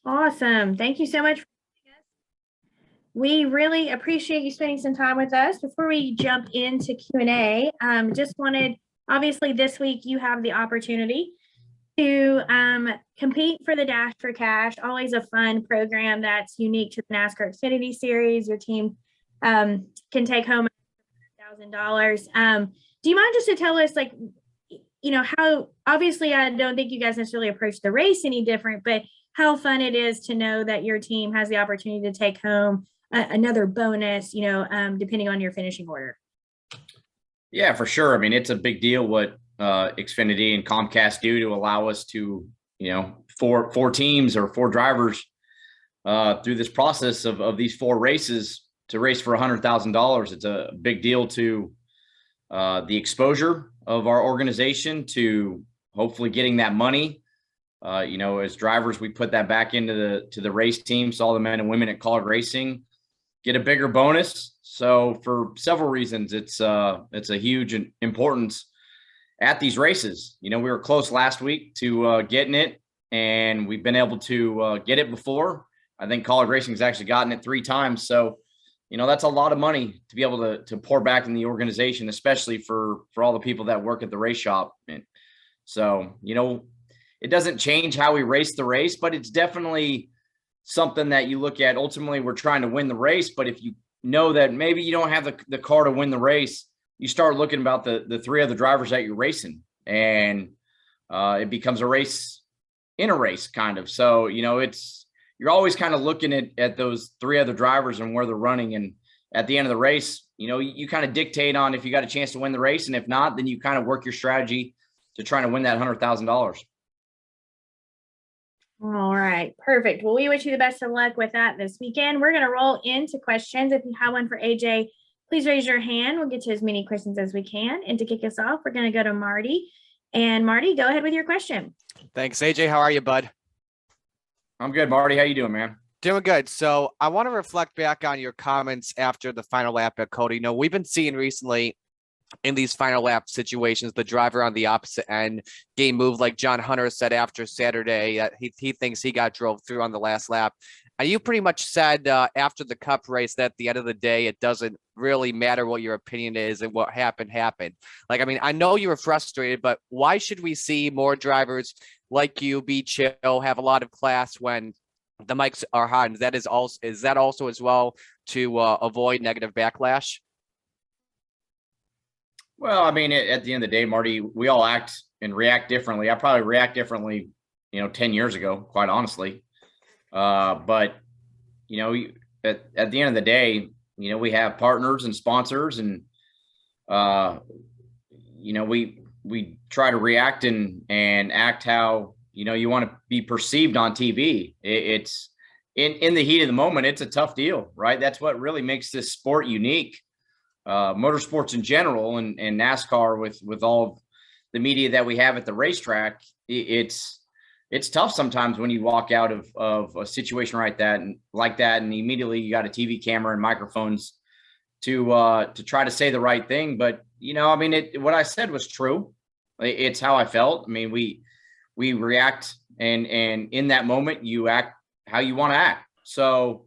Awesome. Thank you so much for joining us. We really appreciate you spending some time with us. Before we jump into Q&A, just wanted, obviously this week you have the opportunity to compete for the Dash for Cash, always a fun program that's unique to the NASCAR Xfinity Series. Your team can take home $1,000. Do you mind just to tell us, like, how, obviously I don't think you guys necessarily approach the race any different, but how fun it is to know that your team has the opportunity to take home another bonus, depending on your finishing order. Yeah, for sure. I mean, it's a big deal what Xfinity and Comcast do to allow us to, four teams or four drivers through this process of these four races to race for $100,000. It's a big deal to the exposure of our organization to hopefully getting that money. As drivers, we put that back into the race team. So all the men and women at College Racing get a bigger bonus. So for several reasons, it's a huge importance at these races. We were close last week to getting it, and we've been able to get it before. I think College Racing has actually gotten it 3 times. So, that's a lot of money to be able to pour back in the organization, especially for all the people that work at the race shop. And so, it doesn't change how we race the race, but it's definitely something that you look at. Ultimately, we're trying to win the race, but if you know that maybe you don't have the car to win the race, you start looking about the 3 other drivers that you're racing, and it becomes a race in a race kind of. So, you're always kind of looking at those 3 other drivers and where they're running. And at the end of the race, you kind of dictate on if you got a chance to win the race. And if not, then you kind of work your strategy to try to win that $100,000. All right, perfect. Well, we wish you the best of luck with that this weekend. We're going to roll into questions. If you have one for AJ, please raise your hand. We'll get to as many questions as we can. And to kick us off, we're going to go to Marty. And Marty, go ahead with your question. Thanks, AJ. How are you, bud? I'm good, Marty. How you doing, man? Doing good. So I want to reflect back on your comments after the final lap at Cody. We've been seeing recently in these final lap situations, the driver on the opposite end game move, like John Hunter said after Saturday, he thinks he got drove through on the last lap. And you pretty much said after the Cup race that at the end of the day, it doesn't really matter what your opinion is and what happened. I know you were frustrated, but why should we see more drivers like you be chill, have a lot of class when the mics are hot? And is that also as well to avoid negative backlash? Well, at the end of the day, Marty, we all act and react differently. I probably react differently, 10 years ago, quite honestly. But at the end of the day, we have partners and sponsors, and we try to react and act how you want to be perceived on TV. It's in the heat of the moment. It's a tough deal, right? That's what really makes this sport unique. Motorsports in general, and NASCAR with all of the media that we have at the racetrack, it's tough sometimes when you walk out of a situation like that, and immediately you got a TV camera and microphones to try to say the right thing. But what I said was true. It's how I felt. We react, and in that moment you act how you want to act. So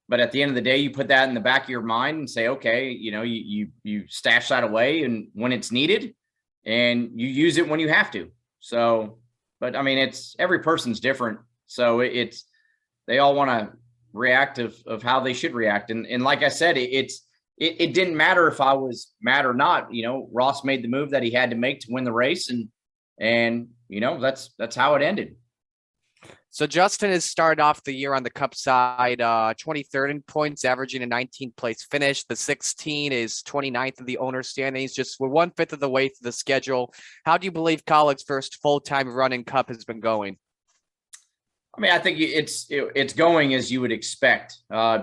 but at the end of the day, you put that in the back of your mind and say, okay, you stash that away and when it's needed, and you use it when you have to. So, but it's every person's different. So they all want to react of how they should react. And like I said, it didn't matter if I was mad or not. Ross made the move that he had to make to win the race, and that's how it ended. So Justin has started off the year on the Cup side, 23rd in points, averaging a 19th place finish. The 16 is 29th in the owner's standings. Just we're 1/5 of the way through the schedule. How do you believe Colleague's first full-time run in Cup has been going? I think it's going as you would expect.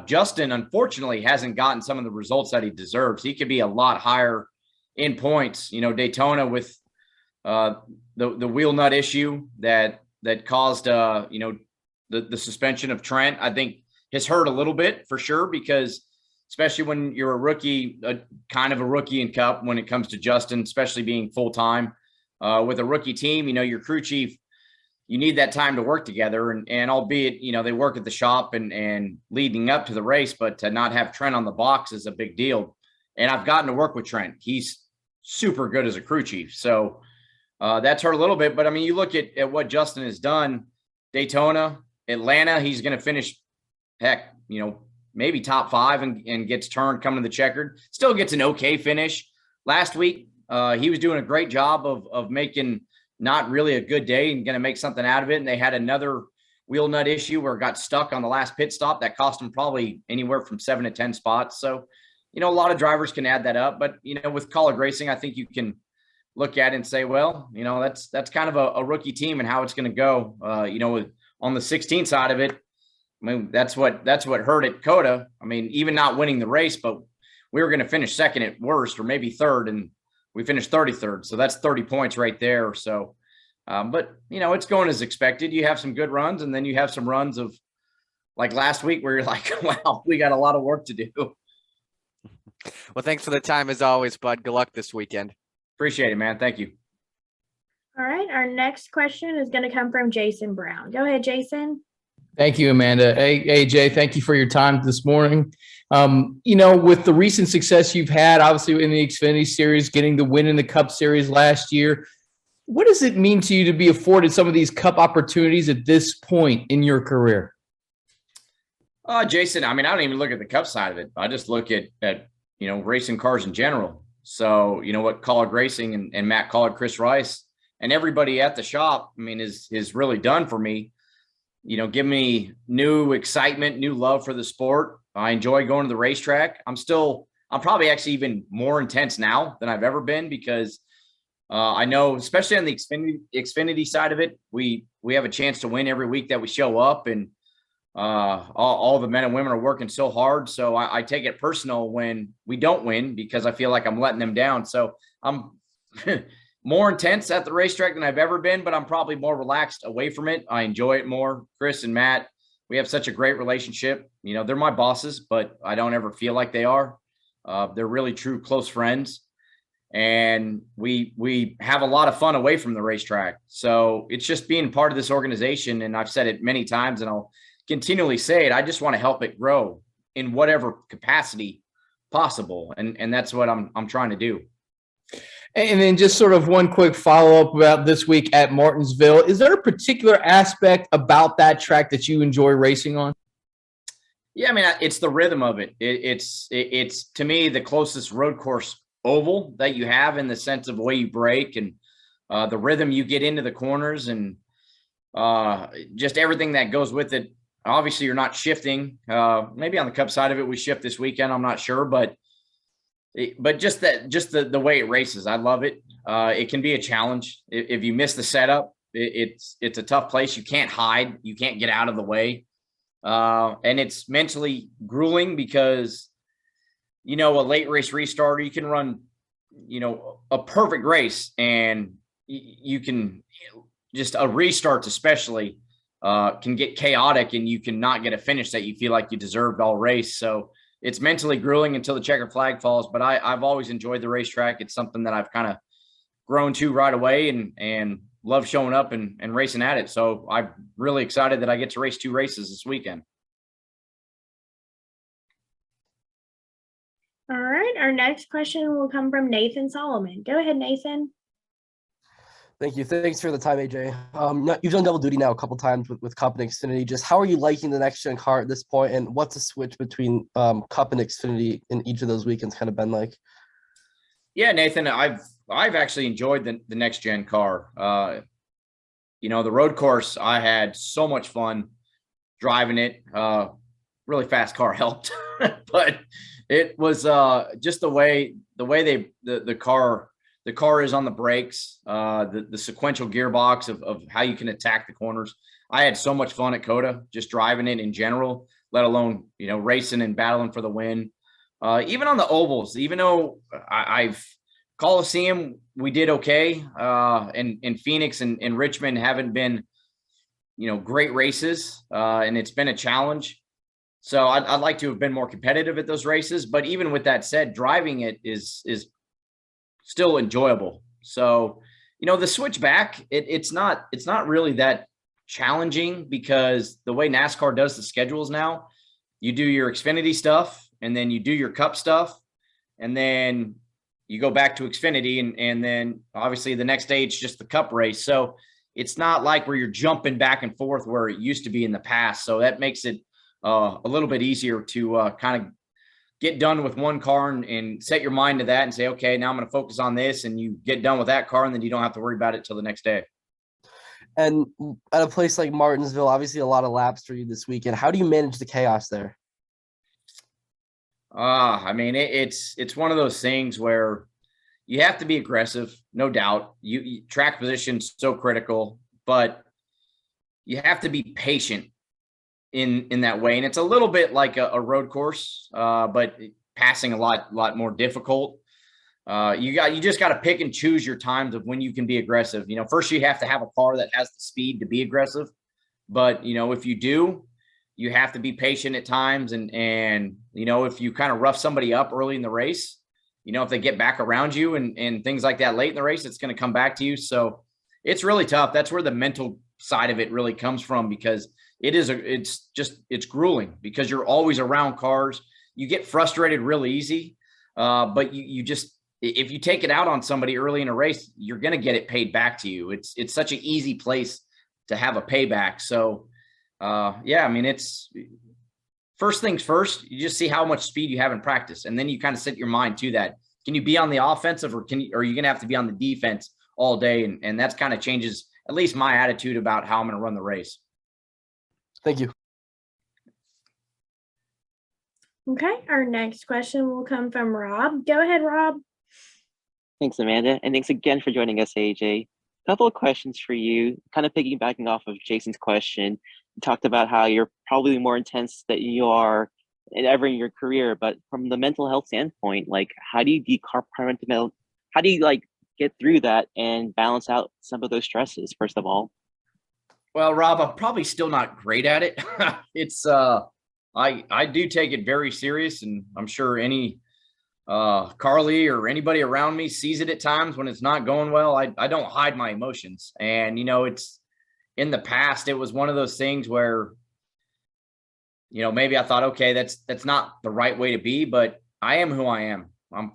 Justin, unfortunately, hasn't gotten some of the results that he deserves. He could be a lot higher in points. Daytona with the wheel nut issue that caused the suspension of Trent, I think has hurt a little bit for sure, because especially when you're a rookie, kind of a rookie in Cup when it comes to Justin, especially being full-time with a rookie team, your crew chief, you need that time to work together. And albeit, they work at the shop and leading up to the race, but to not have Trent on the box is a big deal. And I've gotten to work with Trent. He's super good as a crew chief. So that's hurt a little bit. But I mean, you look at what Justin has done, Daytona, Atlanta, he's going to finish, heck, maybe top 5 and gets turned coming to the checkered. Still gets an okay finish. Last week, he was doing a great job of making not really a good day and going to make something out of it. And they had another wheel nut issue where it got stuck on the last pit stop that cost him probably anywhere from 7 to 10 spots. So, a lot of drivers can add that up. But, with college racing, I think you can look at it and say, well, that's kind of a rookie team and how it's going to go. On the 16 side of it, I mean, that's what hurt at COTA. I mean, even not winning the race, but we were going to finish second at worst or maybe third, and we finished 33rd. So that's 30 points right there. So, but, it's going as expected. You have some good runs, and then you have some runs of like last week where you're like, wow, we got a lot of work to do. Well, thanks for the time as always, bud. Good luck this weekend. Appreciate it, man. Thank you. All right. Our next question is going to come from Jason Brown. Go ahead, Jason. Thank you, Amanda. Hey, AJ, thank you for your time this morning. With the recent success you've had, obviously in the Xfinity Series, getting the win in the Cup Series last year, what does it mean to you to be afforded some of these Cup opportunities at this point in your career? Jason, I mean, I don't even look at the Cup side of it. I just look at racing cars in general. So, what College Racing and Matt Collard, Chris Rice, and everybody at the shop, I mean, is really done for me. Give me new excitement, new love for the sport. I enjoy going to the racetrack. I'm probably actually even more intense now than I've ever been because I know, especially on the Xfinity side of it, we have a chance to win every week that we show up, and all the men and women are working so hard. So I take it personal when we don't win because I feel like I'm letting them down. So I'm more intense at the racetrack than I've ever been, but I'm probably more relaxed away from it. I enjoy it more. Chris and Matt, we have such a great relationship. They're my bosses, but I don't ever feel like they are. They're really true close friends. And we have a lot of fun away from the racetrack. So it's just being part of this organization. And I've said it many times and I'll continually say it. I just want to help it grow in whatever capacity possible. And that's what I'm trying to do. And then just sort of one quick follow-up about this week at Martinsville. Is there a particular aspect about that track that you enjoy racing on? Yeah, I mean, it's the rhythm of it. It's to me the closest road course oval that you have in the sense of the way you brake and the rhythm you get into the corners and just everything that goes with it. Obviously, you're not shifting. Maybe on the Cup side of it, we shift this weekend. I'm not sure, but just the way it races, I love it. It can be a challenge if you miss the setup. It's a tough place. You can't hide. You can't get out of the way. And it's mentally grueling because, a late race restarter, you can run, a perfect race and you can just a restart, especially can get chaotic and you can not get a finish that you feel like you deserved all race. So it's mentally grueling until the checkered flag falls, but I've always enjoyed the racetrack. It's something that I've kind of grown to right away and love showing up and racing at it. So I'm really excited that I get to race 2 races this weekend. All right. Our next question will come from Nathan Solomon. Go ahead, Nathan. Thank you. Thanks for the time, AJ. You've done double duty now a couple times with Cup and Xfinity. Just how are you liking the next gen car at this point, and what's the switch between Cup and Xfinity in each of those weekends kind of been like? Yeah, Nathan, I've actually enjoyed the next gen car. The road course, I had so much fun driving it. Really fast car helped, but it was just the way the car is on the brakes, the sequential gearbox of how you can attack the corners. I had so much fun at COTA, just driving it in general, let alone, racing and battling for the win. Even on the ovals, even though I've Coliseum, we did okay. And Phoenix and Richmond haven't been, great races. And it's been a challenge. So I'd like to have been more competitive at those races. But even with that said, driving it is still enjoyable. So, the switch back, it's not really that challenging because the way NASCAR does the schedules now, you do your Xfinity stuff and then you do your Cup stuff and then you go back to Xfinity and then obviously the next day it's just the Cup race. So it's not like where you're jumping back and forth where it used to be in the past. So that makes it a little bit easier to kind of get done with one car and set your mind to that and say, okay, now I'm going to focus on this, and you get done with that car and then you don't have to worry about it till the next day. And at a place like Martinsville, obviously a lot of laps for you this weekend. How do you manage the chaos there? I mean, it's one of those things where you have to be aggressive, no doubt. Track position's so critical, but you have to be patient in that way. And it's a little bit like a road course, but passing a lot more difficult. You just got to pick and choose your times of when you can be aggressive. You know, first you have to have a car that has the speed to be aggressive, but you know, if you do, you have to be patient at times. And, you know, if you kind of rough somebody up early in the race, you know, if they get back around you and things like that late in the race, it's going to come back to you. So it's really tough. That's where the mental side of it really comes from, because it's grueling because you're always around cars. You get frustrated real easy. But you just, if you take it out on somebody early in a race, you're going to get it paid back to you. It's such an easy place to have a payback. So, yeah, I mean, it's first things first, you just see how much speed you have in practice. And then you kind of set your mind to that. Can you be on the offensive, or are you going to have to be on the defense all day? And that's kind of changes at least my attitude about how I'm going to run the race. Thank you. Okay, our next question will come from Rob. Go ahead, Rob. Thanks, Amanda. And thanks again for joining us, AJ. A couple of questions for you, kind of piggybacking off of Jason's question. You talked about how you're probably more intense than you are ever in your career, but from the mental health standpoint, like how do you get through that and balance out some of those stresses, first of all? Well, Rob, I'm probably still not great at it. It's I do take it very serious, and I'm sure any Carly or anybody around me sees it at times when it's not going well. I don't hide my emotions. And, you know, it's in the past, it was one of those things where, you know, maybe I thought, okay, that's not the right way to be, but I am who I am. I'm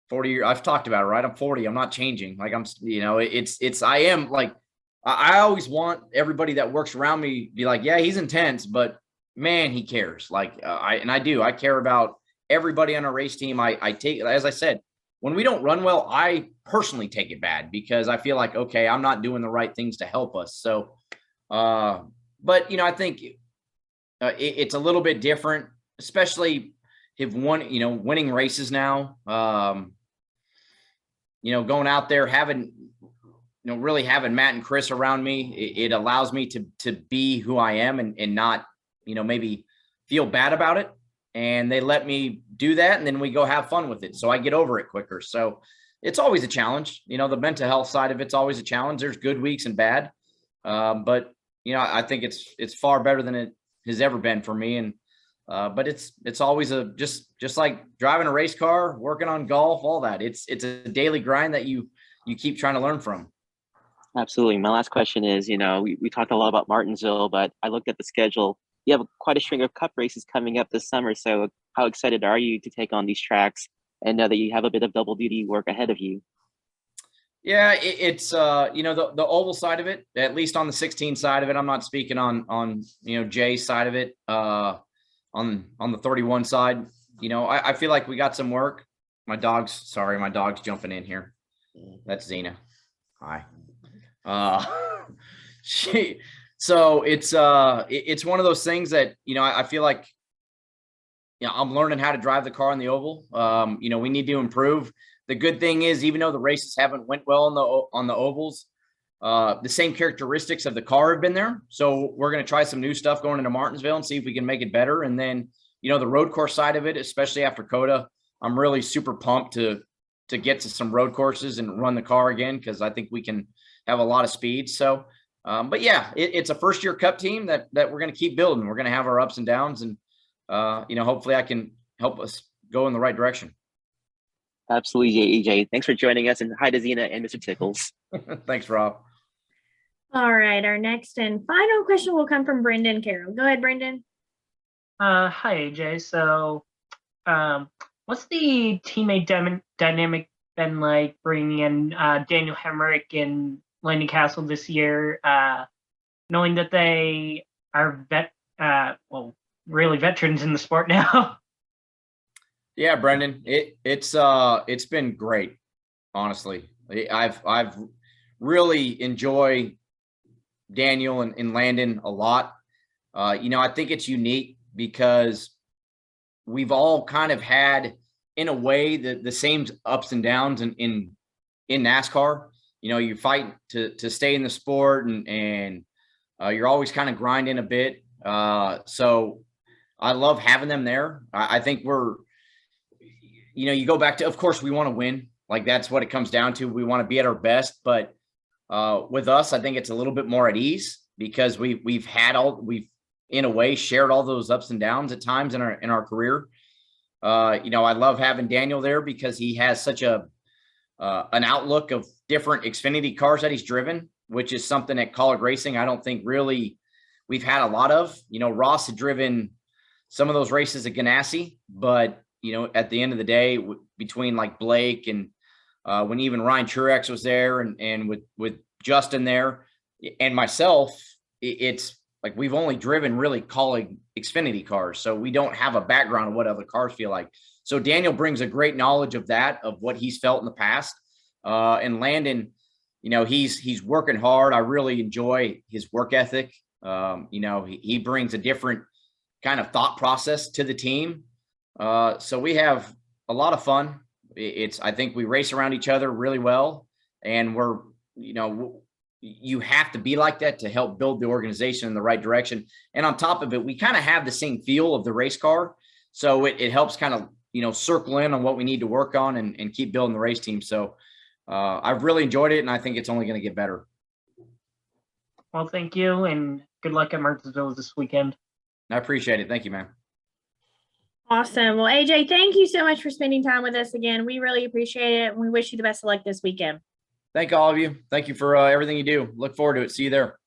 40 I've talked about it, right? I'm 40. I'm not changing. Like you know, I am like, I always want everybody that works around me to be like, yeah, he's intense, but man, he cares. Like, I do. I care about everybody on a race team. I take, as I said, when we don't run well, I personally take it bad because I feel like, okay, I'm not doing the right things to help us. So, but you know, I think it's a little bit different, especially if winning races now. You know, going out there really having Matt and Chris around me, it allows me to be who I am and not, you know, maybe feel bad about it. And they let me do that. And then we go have fun with it. So I get over it quicker. So it's always a challenge. You know, the mental health side of it's always a challenge. There's good weeks and bad. But, you know, I think it's far better than it has ever been for me. And, but it's always just like driving a race car, working on golf, all that. It's a daily grind that you keep trying to learn from. Absolutely. My last question is, you know, we talked a lot about Martinsville, but I looked at the schedule. You have quite a string of Cup races coming up this summer. So how excited are you to take on these tracks and know that you have a bit of double duty work ahead of you? Yeah, it's you know, the oval side of it, at least on the 16 side of it. I'm not speaking on you know, Jay's side of it. On the 31 side, you know, I feel like we got some work. My dog's jumping in here. That's Zena. Hi. So it's one of those things that, you know, I feel like, you know, I'm learning how to drive the car on the oval. You know, we need to improve. The good thing is, even though the races haven't went well on the ovals, the same characteristics of the car have been there. So we're going to try some new stuff going into Martinsville and see if we can make it better. And then, you know, the road course side of it, especially after COTA, I'm really super pumped to get to some road courses and run the car again, because I think we can have a lot of speed. So, but yeah, it's a first-year Cup team that we're going to keep building. We're going to have our ups and downs, and you know, hopefully I can help us go in the right direction. Absolutely, AJ. Thanks for joining us, and hi to Zena and Mr. Tickles. Thanks, Rob. All right, our next and final question will come from Brendan Carroll. Go ahead, Brendan. Hi, AJ. So, what's the teammate dynamic been like bringing in Daniel Hemrick and Landon Castle this year, knowing that they are really veterans in the sport now? Yeah, Brendan, it's been great, honestly. I've really enjoyed Daniel and Landon a lot. I think it's unique because we've all kind of had, in a way, the same ups and downs in NASCAR. You fight to stay in the sport, and you're always kind of grinding a bit. So I love having them there. I think you go back to, of course, we want to win. Like, that's what it comes down to. We want to be at our best, but with us, I think it's a little bit more at ease because we've in a way shared all those ups and downs at times in our career. I love having Daniel there because he has such an outlook of different Xfinity cars that he's driven, which is something at college racing I don't think really we've had a lot of. Ross had driven some of those races at Ganassi, but at the end of the day, between like Blake and when even Ryan Truex was there and with Justin there and myself, it's like we've only driven really college Xfinity cars. So we don't have a background of what other cars feel like. So Daniel brings a great knowledge of that, of what he's felt in the past. And Landon, he's working hard. I really enjoy his work ethic. He brings a different kind of thought process to the team. So we have a lot of fun. I think we race around each other really well, and you have to be like that to help build the organization in the right direction. And on top of it, we kind of have the same feel of the race car. So it helps kind of, circle in on what we need to work on and keep building the race team. So I've really enjoyed it, and I think it's only going to get better. Well, thank you, and good luck at Martinsville this weekend. I appreciate it. Thank you, man. Awesome. Well, AJ, thank you so much for spending time with us again. We really appreciate it. And we wish you the best of luck this weekend. Thank all of you. Thank you for everything you do. Look forward to it. See you there.